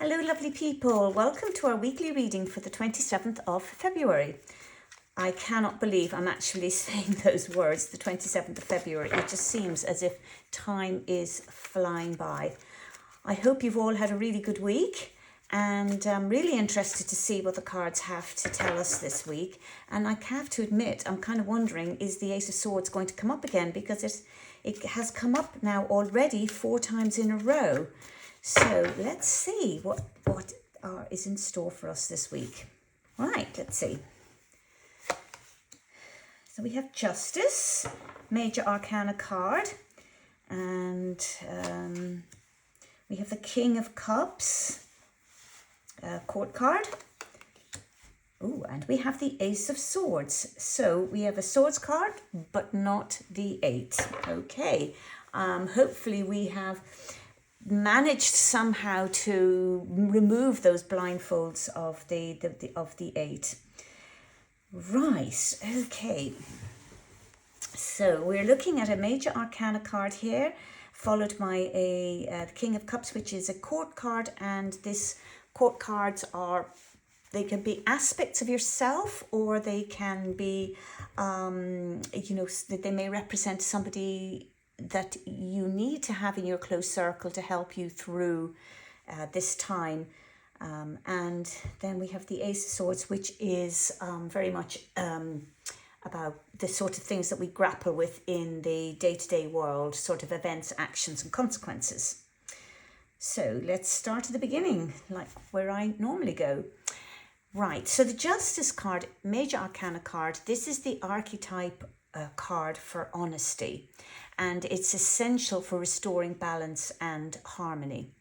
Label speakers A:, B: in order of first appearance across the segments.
A: Hello lovely people, welcome to our weekly reading for the 27th of February. I cannot believe I'm actually saying those words, the 27th of February. It just seems as if time is flying by. I hope you've all had a really good week, and I'm really interested to see what the cards have to tell us this week. And I have to admit, I'm kind of wondering, is the Ace of Swords going to come up again? Because it has come up now already 4 times in a row. So let's see what is in store for us this week. Right, let's see. So we have Justice, Major Arcana card, and we have the King of Cups, Court card. Oh, and we have the Ace of Swords. So we have a Swords card, but not the 8. Okay, hopefully we have managed somehow to remove those blindfolds of the 8. Right, okay. So we're looking at a Major Arcana card here, followed by the King of Cups, which is a court card, and this court cards they can be aspects of yourself, or they can be, they may represent somebody that you need to have in your close circle to help you through this time. And then we have the Ace of Swords, which is very much about the sort of things that we grapple with in the day-to-day world, sort of events, actions and consequences. So let's start at the beginning, like where I normally go. Right, so the Justice card, Major Arcana card, this is the archetype card for honesty, and it's essential for restoring balance and harmony.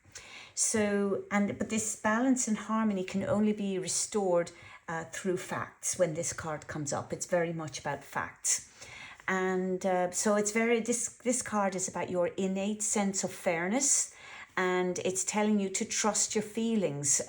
A: But this balance and harmony can only be restored through facts. When this card comes up, it's very much about facts, and so it's this card is about your innate sense of fairness, and it's telling you to trust your feelings,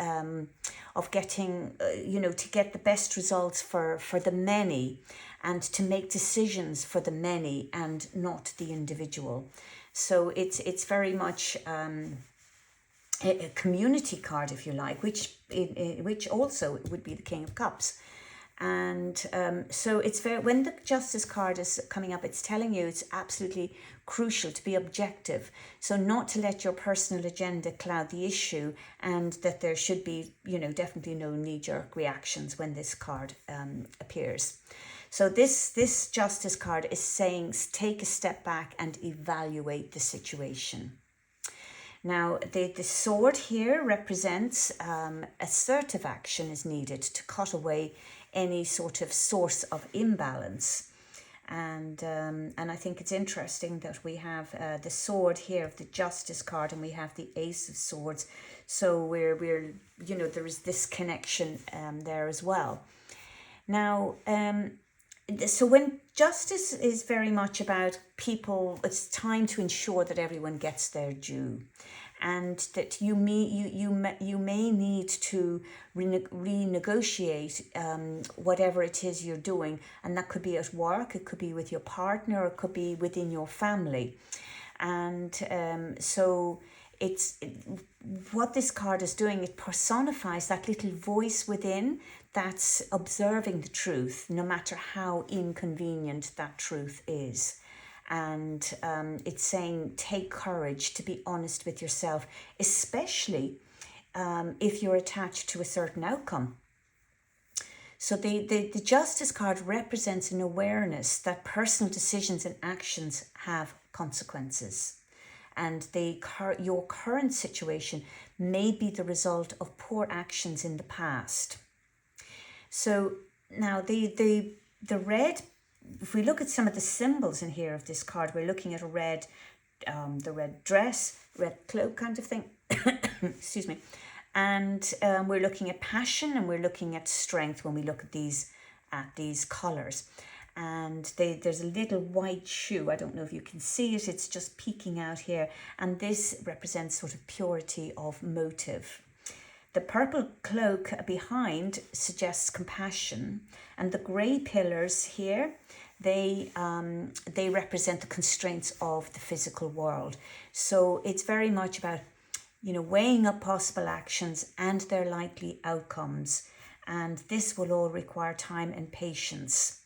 A: of getting to get the best results for the many, and to make decisions for the many and not the individual. So it's very much a community card, if you like, which also would be the King of Cups. And so it's when the Justice card is coming up, it's telling you it's absolutely crucial to be objective. So not to let your personal agenda cloud the issue, and that there should be, definitely no knee-jerk reactions when this card appears. So this Justice card is saying take a step back and evaluate the situation. Now, the sword here represents assertive action is needed to cut away any sort of source of imbalance. And I think it's interesting that we have the sword here of the Justice card, and we have the Ace of Swords. So we're there is this connection there as well. Now, so when justice is very much about people, it's time to ensure that everyone gets their due, and that you may need to renegotiate whatever it is you're doing, and that could be at work, it could be with your partner, or it could be within your family. And so what this card is doing, it personifies that little voice within that's observing the truth, no matter how inconvenient that truth is. And it's saying take courage to be honest with yourself, especially if you're attached to a certain outcome. So the Justice card represents an awareness that personal decisions and actions have consequences. And your current situation may be the result of poor actions in the past. So now the red, if we look at some of the symbols in here of this card, we're looking at a red, the red dress, red cloak kind of thing. Excuse me. And we're looking at passion, and we're looking at strength when we look at these colours. And there's a little white shoe. I don't know if you can see it. It's just peeking out here. And this represents sort of purity of motive. The purple cloak behind suggests compassion. And the grey pillars here, they represent the constraints of the physical world. So it's very much about weighing up possible actions and their likely outcomes. And this will all require time and patience.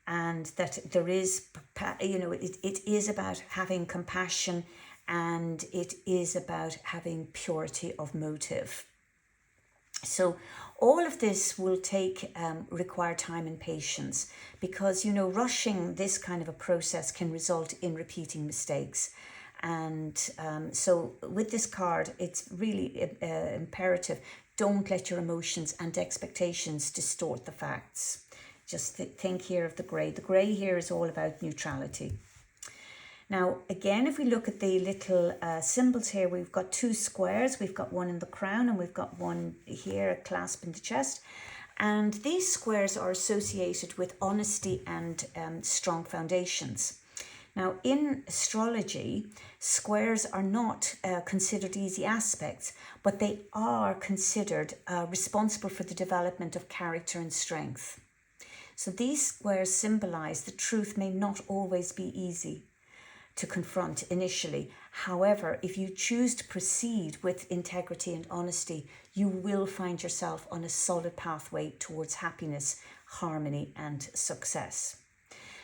A: And that there is, it is about having compassion, and it is about having purity of motive. So all of this will require time and patience, because, rushing this kind of a process can result in repeating mistakes. And so with this card, it's really imperative. Don't let your emotions and expectations distort the facts. Just think here of the grey. The grey here is all about neutrality. Now, again, if we look at the little symbols here, we've got two squares. We've got one in the crown and we've got one here, a clasp in the chest. And these squares are associated with honesty and strong foundations. Now, in astrology, squares are not considered easy aspects, but they are considered responsible for the development of character and strength. So these squares symbolize the truth may not always be easy to confront initially. However, if you choose to proceed with integrity and honesty, you will find yourself on a solid pathway towards happiness, harmony, and success.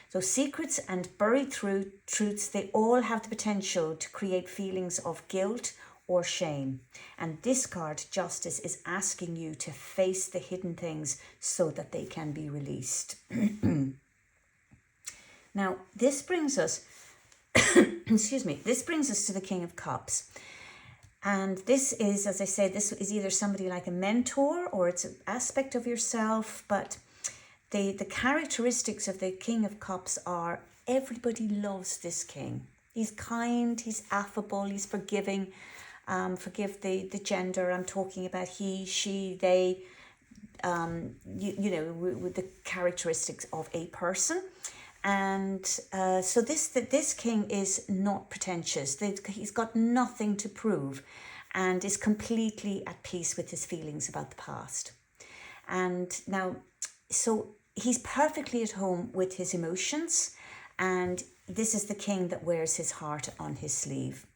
A: So secrets and buried truths, they all have the potential to create feelings of guilt or shame. And this card, Justice, is asking you to face the hidden things so that they can be released. Now, this brings us, this brings us to the King of Cups. And this is, as I say, this is either somebody like a mentor or it's an aspect of yourself, but the characteristics of the King of Cups are everybody loves this king. He's kind, he's affable, he's forgiving. Forgive the gender, I'm talking about he, she, they, with the characteristics of a person. And so this king is not pretentious. He's got nothing to prove and is completely at peace with his feelings about the past. And now, so he's perfectly at home with his emotions, and this is the king that wears his heart on his sleeve.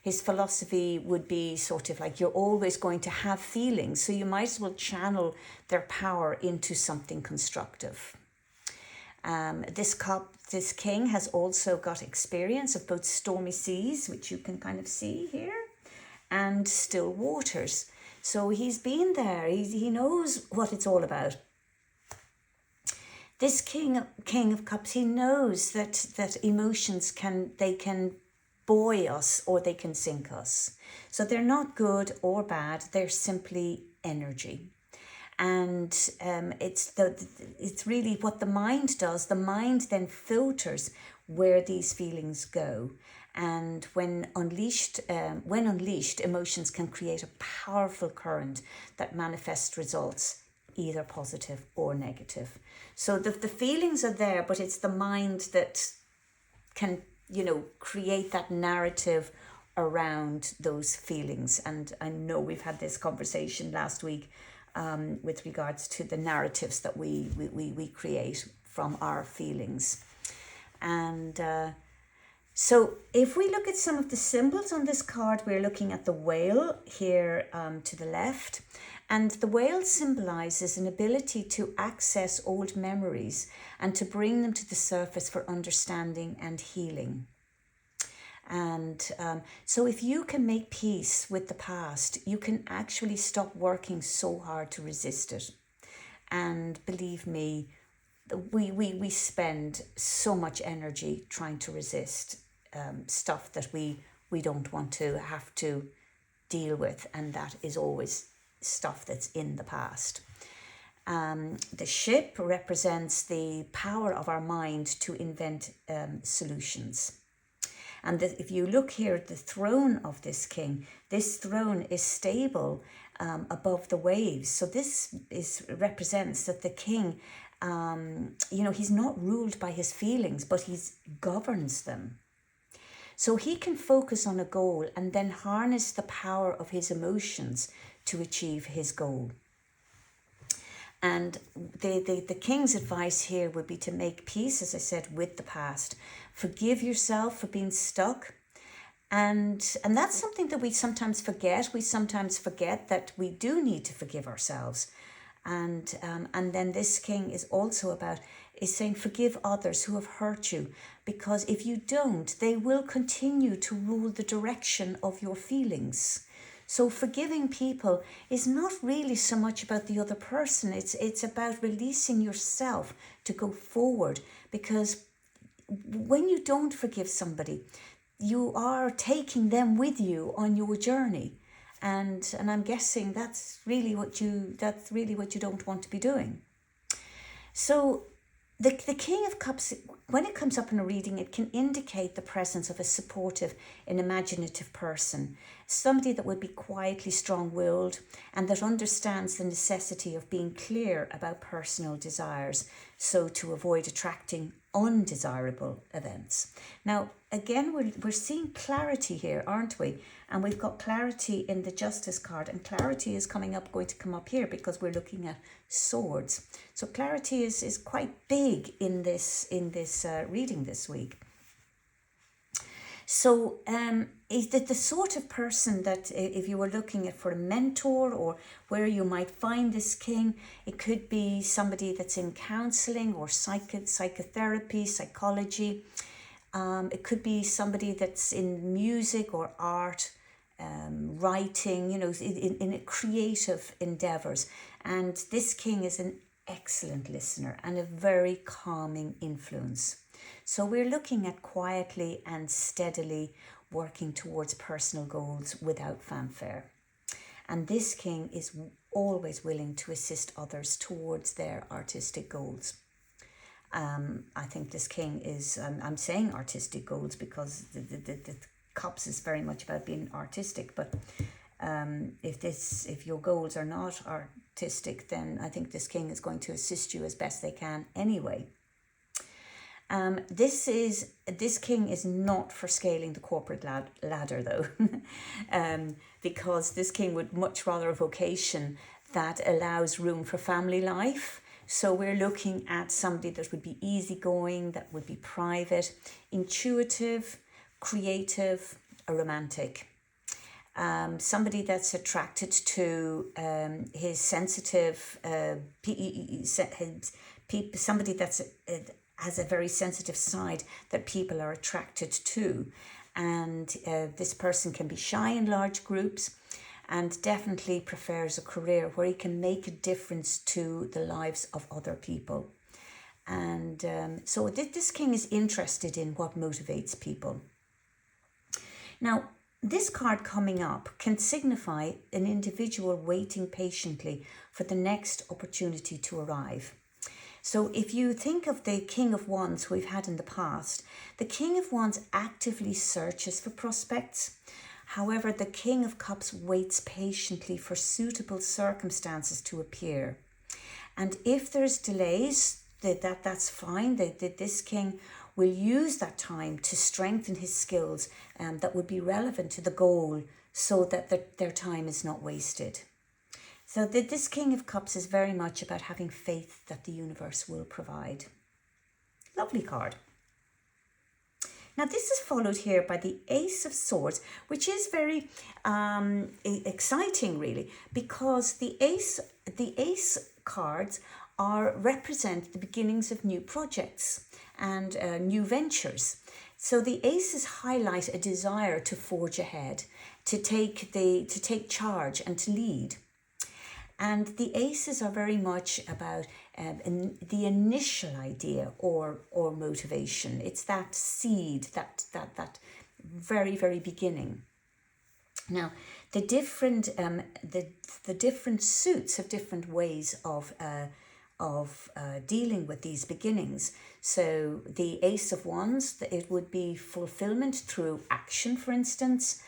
A: His philosophy would be sort of like, you're always going to have feelings, so you might as well channel their power into something constructive. This king has also got experience of both stormy seas, which you can kind of see here, and still waters. So he's been there. He knows what it's all about. This King of Cups, he knows that emotions can buoy us or they can sink us. So they're not good or bad. They're simply energy. And it's really what the mind does. The mind then filters where these feelings go. And when unleashed, emotions can create a powerful current that manifests results, either positive or negative. So the feelings are there, but it's the mind that can, create that narrative around those feelings. And I know we've had this conversation last week with regards to the narratives that we create from our feelings. And so if we look at some of the symbols on this card, we're looking at the whale here to the left. And the whale symbolizes an ability to access old memories and to bring them to the surface for understanding and healing. And so if you can make peace with the past, you can actually stop working so hard to resist it. And believe me, we spend so much energy trying to resist stuff that we don't want to have to deal with, and that is always stuff that's in the past. The ship represents the power of our mind to invent solutions. And if you look here at the throne of this king, this throne is stable above the waves. So this represents that the king, he's not ruled by his feelings, but he governs them. So he can focus on a goal and then harness the power of his emotions to achieve his goal. And the king's advice here would be to make peace, as I said, with the past. Forgive yourself for being stuck And that's something that we sometimes forget. We sometimes forget that we do need to forgive ourselves. And then this king is also about, is saying, forgive others who have hurt you, because if you don't, they will continue to rule the direction of your feelings. So forgiving people is not really so much about the other person. It's about releasing yourself to go forward, because when you don't forgive somebody, you are taking them with you on your journey. And I'm guessing that's really what you don't want to be doing. So the King of Cups, when it comes up in a reading, it can indicate the presence of a supportive and imaginative person, somebody that would be quietly strong-willed and that understands the necessity of being clear about personal desires, so to avoid attracting undesirable events. Now, again, we're seeing clarity here, aren't we? And we've got clarity in the Justice card, and clarity is going to come up here because we're looking at swords. So clarity is quite big in this reading this week. So is that the sort of person that, if you were looking at for a mentor or where you might find this king, it could be somebody that's in counselling or psychotherapy, psychology. It could be somebody that's in music or art, writing, in creative endeavours. And this king is an excellent listener and a very calming influence. So we're looking at quietly and steadily working towards personal goals without fanfare. And this king is always willing to assist others towards their artistic goals. I think this king is, I'm saying artistic goals because the cups is very much about being artistic, but if your goals are not artistic, then I think this king is going to assist you as best they can anyway. This king is not for scaling the corporate ladder though, because this king would much rather a vocation that allows room for family life. So we're looking at somebody that would be easygoing, that would be private, intuitive, creative, a romantic. Somebody that's attracted to his sensitive, somebody that's has a very sensitive side that people are attracted to. And this person can be shy in large groups and definitely prefers a career where he can make a difference to the lives of other people. And so this king is interested in what motivates people. Now, this card coming up can signify an individual waiting patiently for the next opportunity to arrive. So if you think of the King of Wands we've had in the past, the King of Wands actively searches for prospects. However, the King of Cups waits patiently for suitable circumstances to appear. And if there's delays, that's fine. This king will use that time to strengthen his skills that would be relevant to the goal, so that their time is not wasted. So this King of Cups is very much about having faith that the universe will provide. Lovely card. Now this is followed here by the Ace of Swords, which is very exciting really, because the Ace cards represent the beginnings of new projects and new ventures. So the aces highlight a desire to forge ahead, to take charge and to lead. And the aces are very much about the initial idea or motivation. It's that seed, that very, very beginning. Now, the different suits have different ways of dealing with these beginnings. So the Ace of Wands, it would be fulfillment through action, for instance.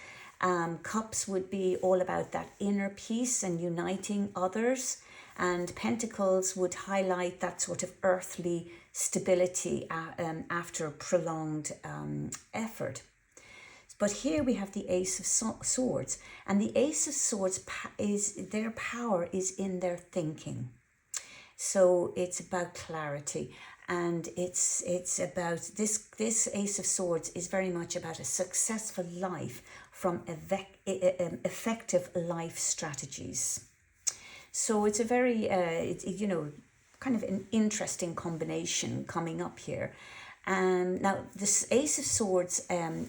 A: Cups would be all about that inner peace and uniting others, and Pentacles would highlight that sort of earthly stability after prolonged effort. But here we have the Ace of Swords, and the Ace of Swords their power is in their thinking. So it's about clarity. And it's about this Ace of Swords is very much about a successful life from effective life strategies. So it's a very kind of an interesting combination coming up here. Now this Ace of Swords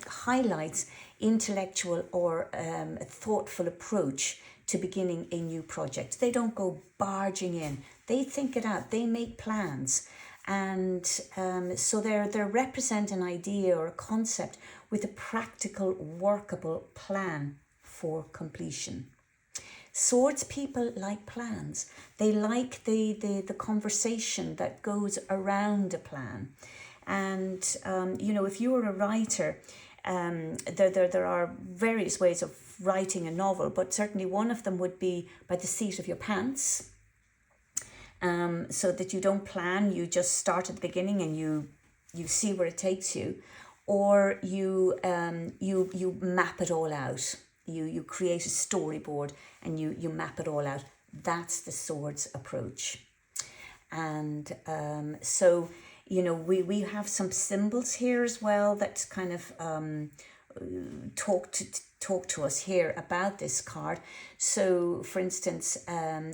A: highlights intellectual or a thoughtful approach to beginning a new project. They don't go barging in. They think it out. They make plans. And so they represent an idea or a concept with a practical, workable plan for completion. Swords people like plans. They like the conversation that goes around a plan. And, if you were a writer, there are various ways of writing a novel, but certainly one of them would be by the seat of your pants. So that you don't plan, you just start at the beginning and you see where it takes you, or you map it all out. You create a storyboard and you map it all out. That's the Swords approach. And so we have some symbols here as well that kind of talk to us here about this card. So for instance,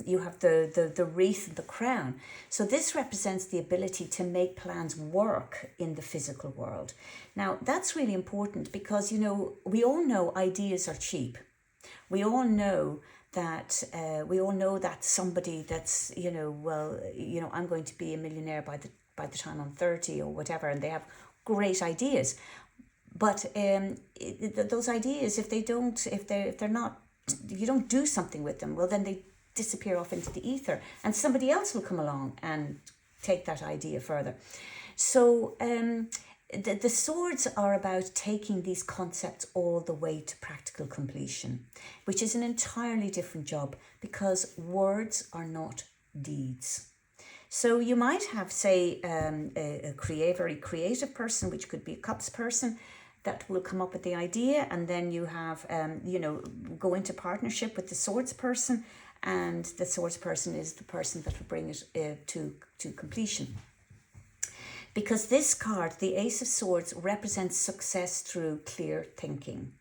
A: you have the wreath and the crown. So this represents the ability to make plans work in the physical world. Now that's really important because we all know ideas are cheap. We all know that somebody that's I'm going to be a millionaire by the time I'm 30 or whatever, and they have great ideas. But those ideas, if they're not, you don't do something with them, well, then they disappear off into the ether, and somebody else will come along and take that idea further. So the Swords are about taking these concepts all the way to practical completion, which is an entirely different job because words are not deeds. So you might have, say, a very creative person, which could be a Cups person, that will come up with the idea, and then you have, go into partnership with the Swords person, and the Swords person is the person that will bring it to completion. Because this card, the Ace of Swords, represents success through clear thinking.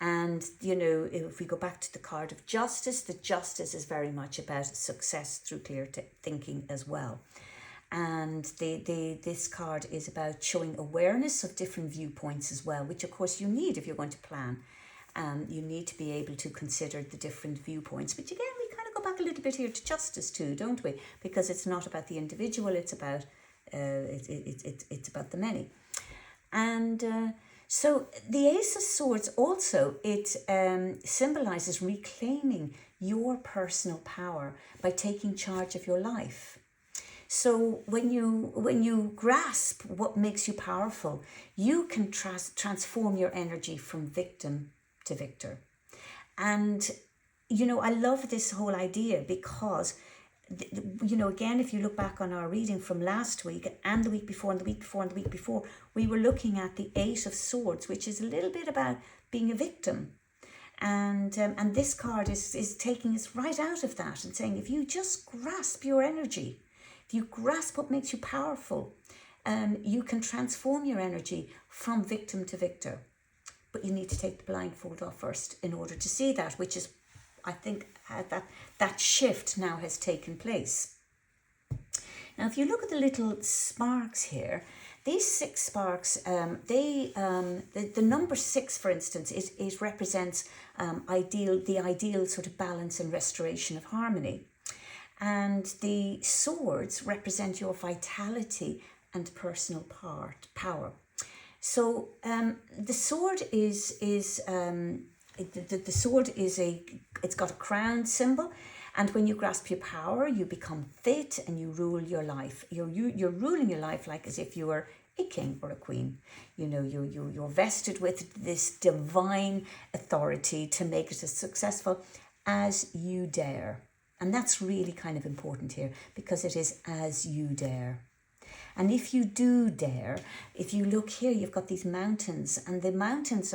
A: And, if we go back to the card of Justice, the Justice is very much about success through clear thinking as well. And this card is about showing awareness of different viewpoints as well, which of course you need if you're going to plan. You need to be able to consider the different viewpoints. But again, we kind of go back a little bit here to Justice too, don't we? Because it's not about the individual, it's about it's about the many. And so the Ace of Swords also, it symbolizes reclaiming your personal power by taking charge of your life. So when you grasp what makes you powerful, you can transform your energy from victim to victor. And, I love this whole idea because, again, if you look back on our reading from last week and the week before and the week before and the week before, we were looking at the Eight of Swords, which is a little bit about being a victim. And this card is taking us right out of that and saying, if you just grasp your energy, if you grasp what makes you powerful, you can transform your energy from victim to victor. But you need to take the blindfold off first in order to see that, which is, I think, that shift now has taken place. Now, if you look at the little sparks here, these 6 sparks, the number 6, for instance, it represents the ideal sort of balance and restoration of harmony. And the swords represent your vitality and personal power. So the sword it's got a crown symbol, and when you grasp your power, you become fit and you rule your life. You're ruling your life like as if you were a king or a queen. You're vested with this divine authority to make it as successful as you dare. And that's really kind of important here because it is as you dare. And if you do dare, if you look here, you've got these mountains, and the mountains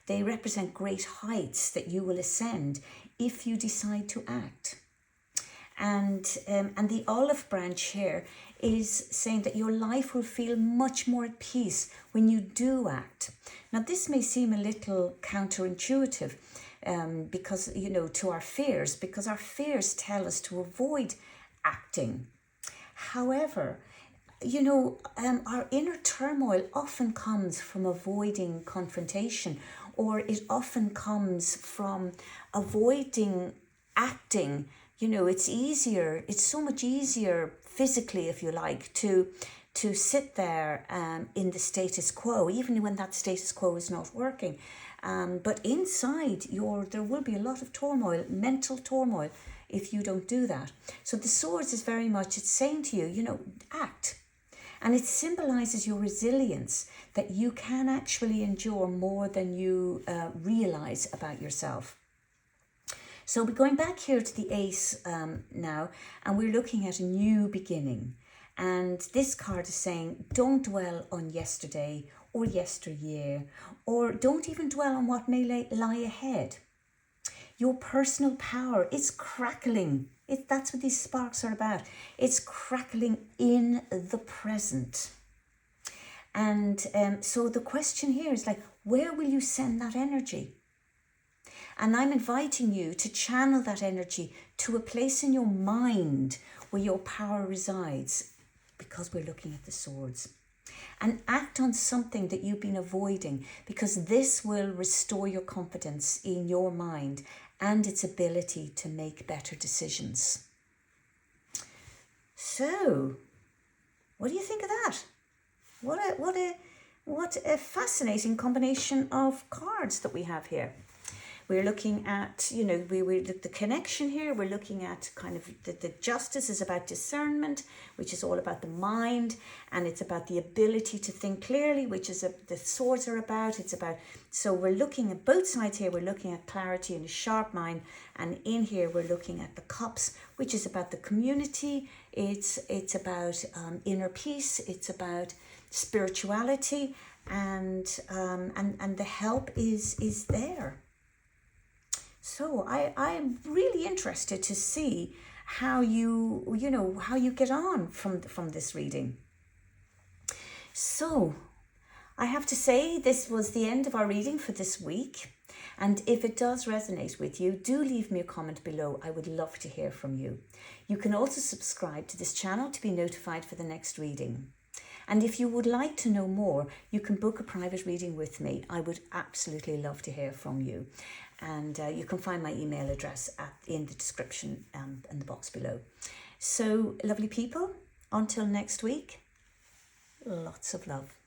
A: they represent great heights that you will ascend if you decide to act. And the olive branch here is saying that your life will feel much more at peace when you do act. Now, this may seem a little counterintuitive because, you know, to our fears, because our fears tell us to avoid acting. However, you know, our inner turmoil often comes from avoiding confrontation, or it often comes from avoiding acting. You know, it's so much easier physically, if you like, to sit there in the status quo, even when that status quo is not working. But inside there will be a lot of turmoil, mental turmoil, if you don't do that. So the swords is very much, it's saying to you, you know, act. And it symbolizes your resilience, that you can actually endure more than you realize about yourself. So we're going back here to the ace now, and we're looking at a new beginning. And this card is saying, don't dwell on yesterday or yesteryear, or don't even dwell on what may lie ahead. Your personal power is crackling. That's what these sparks are about. It's crackling in the present. And so the question here is like, where will you send that energy? And I'm inviting you to channel that energy to a place in your mind where your power resides, because we're looking at the swords. And act on something that you've been avoiding, because this will restore your confidence in your mind and its ability to make better decisions. So, what do you think of that? What a fascinating combination of cards that we have here. We're looking at, you know, the connection here. We're looking at kind of the justice is about discernment, which is all about the mind, and it's about the ability to think clearly, which is the swords are about. It's about, so we're looking at both sides here. We're looking at clarity and a sharp mind, and in here we're looking at the cups, which is about the community. It's about inner peace. It's about spirituality, and the help is there. So I am really interested to see how you get on from this reading. So I have to say, this was the end of our reading for this week. And if it does resonate with you, do leave me a comment below. I would love to hear from you. You can also subscribe to this channel to be notified for the next reading. And if you would like to know more, you can book a private reading with me. I would absolutely love to hear from you. And you can find my email address in the description in the box below. So, lovely people, until next week, lots of love.